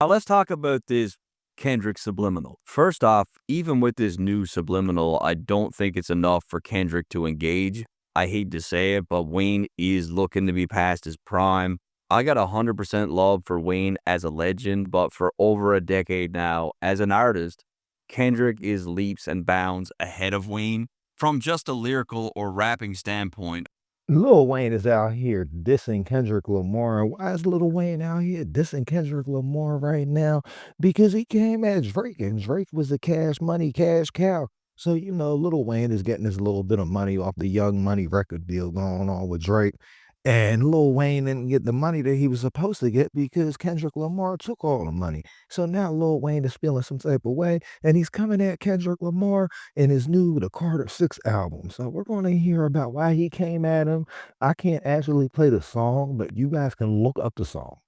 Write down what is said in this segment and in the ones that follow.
Now let's talk about this Kendrick subliminal. First off, even with this new subliminal, I don't think it's enough for Kendrick to engage. I hate to say it, but Wayne is looking to be past his prime. I got 100% love for Wayne as a legend, but for over a decade now, as an artist, Kendrick is leaps and bounds ahead of Wayne from just a lyrical or rapping standpoint. Lil Wayne is out here dissing Kendrick Lamar. Why is Lil Wayne out here dissing Kendrick Lamar right now? Because he came at Drake, and Drake was the cash money, cash cow. So, Lil Wayne is getting this little bit of money off the Young Money record deal going on with Drake. And Lil Wayne didn't get the money that he was supposed to get because Kendrick Lamar took all the money. So now Lil Wayne is feeling some type of way, and he's coming at Kendrick Lamar in his new The Carter 6 album. So we're gonna hear about why he came at him. I can't actually play the song, but you guys can look up the song.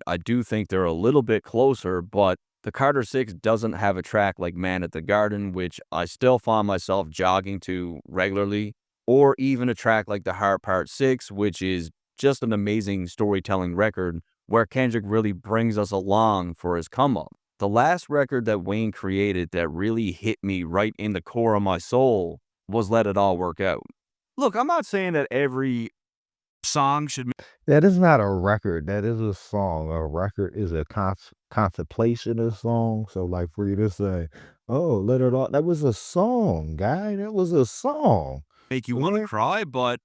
I do think they're a little bit closer, but the Carter 6 doesn't have a track like Man at the Garden, which I still find myself jogging to regularly, or even a track like The Heart Part 6, which is just an amazing storytelling record where Kendrick really brings us along for his come up. The last record that Wayne created that really hit me right in the core of my soul was Let It All Work Out. Look, I'm not saying that every song should That is not a record, that is a song. A record is a contemplation of song. So, like, for you to say, "Oh, let it all," that was a song, guy, that was a song. make you want to Yeah. cry, but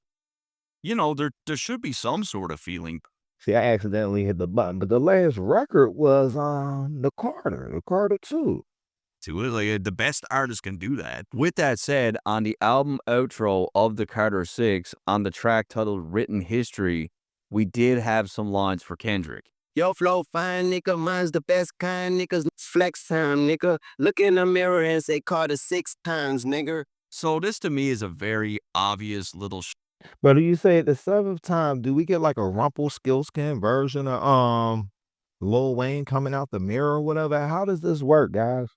there should be some sort of feeling See, I accidentally hit the button, but the last record was, The Carter 2. to it. Like the best artists can do that. With that said, on the album outro of the Carter 6, on the track titled Written History, we did have some lines for Kendrick. Yo, flow fine, nigga. Mine's the best kind, niggas. Flex time, nigga. Look in the mirror and say Carter 6 times, nigga. So this to me is a very obvious little But do you say at the 7th time, do we get like a Rumpelstiltskin version of, Lil Wayne coming out the mirror or whatever? How does this work, guys?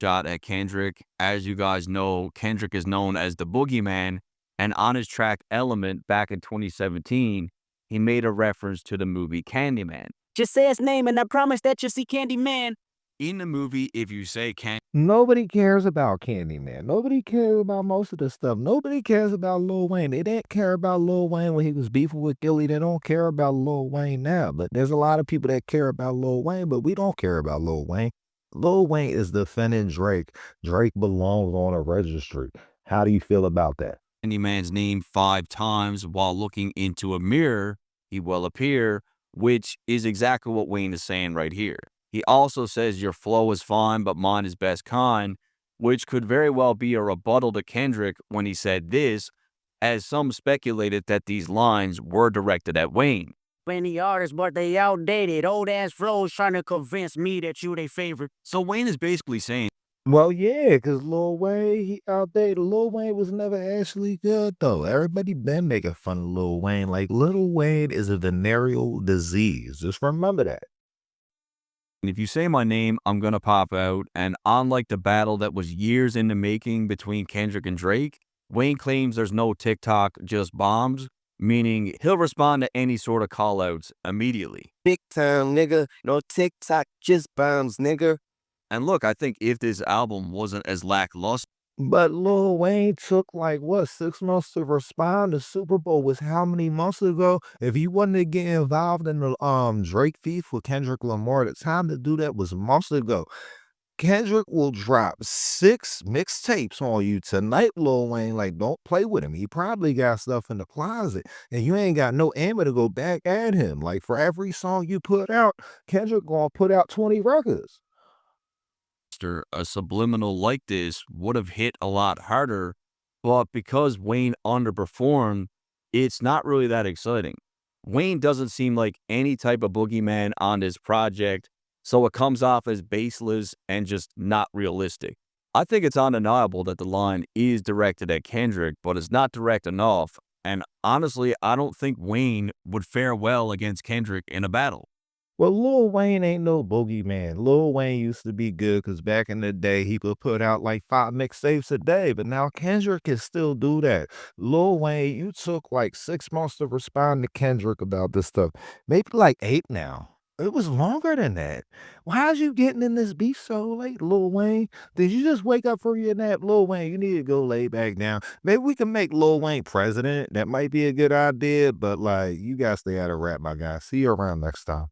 shot at Kendrick. As you guys know, Kendrick is known as the Boogeyman, and on his track Element back in 2017, he made a reference to the movie Candyman. Just say his name and I promise that you'll see Candyman. In the movie, if you say Nobody cares about Candyman. Nobody cares about most of the stuff. Nobody cares about Lil Wayne. They didn't care about Lil Wayne when he was beefing with Gilly. They don't care about Lil Wayne now. But there's a lot of people that care about Lil Wayne, but we don't care about Lil Wayne. Lil Wayne is defending Drake. Drake belongs on a registry. How do you feel about that? Candyman's name 5 times while looking into a mirror, he will appear, which is exactly what Wayne is saying right here. He also says your flow is fine, but mine is best kind, which could very well be a rebuttal to Kendrick when he said this, as some speculated that these lines were directed at Wayne. Many artists, but they outdated. Old ass flows trying to convince me that you they favorite. So Wayne is basically saying, Well, yeah, cause Lil Wayne, he outdated. Lil Wayne was never actually good, though. Everybody been making fun of Lil Wayne. Like, Lil Wayne is a venereal disease. Just remember that. if you say my name, I'm gonna pop out. And unlike the battle that was years in the making between Kendrick and Drake, Wayne claims there's no TikTok, just bombs, meaning he'll respond to any sort of callouts immediately. Big time, nigga. No TikTok, just bombs, nigga. And look, I think if this album wasn't as lackluster, But Lil Wayne took like what 6 months to respond. The Super Bowl was how many months ago? If he wasn't to get involved in the Drake beef with Kendrick Lamar, the time to do that was months ago. Kendrick will drop 6 mixtapes on you tonight, Lil Wayne. Like, don't play with him. He probably got stuff in the closet, and you ain't got no ammo to go back at him. Like, for every song you put out, Kendrick gonna put out 20 records. a subliminal like this would have hit a lot harder. But because Wayne underperformed, it's not really that exciting. Wayne doesn't seem like any type of boogeyman on this project, so it comes off as baseless and just not realistic. I think it's undeniable that the line is directed at Kendrick, but it's not direct enough. And honestly, I don't think Wayne would fare well against Kendrick in a battle. Well, Lil Wayne ain't no boogeyman. Lil Wayne used to be good because back in the day, he could put out like 5 mixtapes a day, but now Kendrick can still do that. Lil Wayne, you took like 6 months to respond to Kendrick about this stuff. Maybe like 8 now. It was longer than that. Well, how's you getting in this beef so late, Lil Wayne? Did you just wake up from your nap? Lil Wayne, you need to go lay back down. Maybe we can make Lil Wayne president. That might be a good idea, but like you gotta stay out of rap, my guy. See you around next time.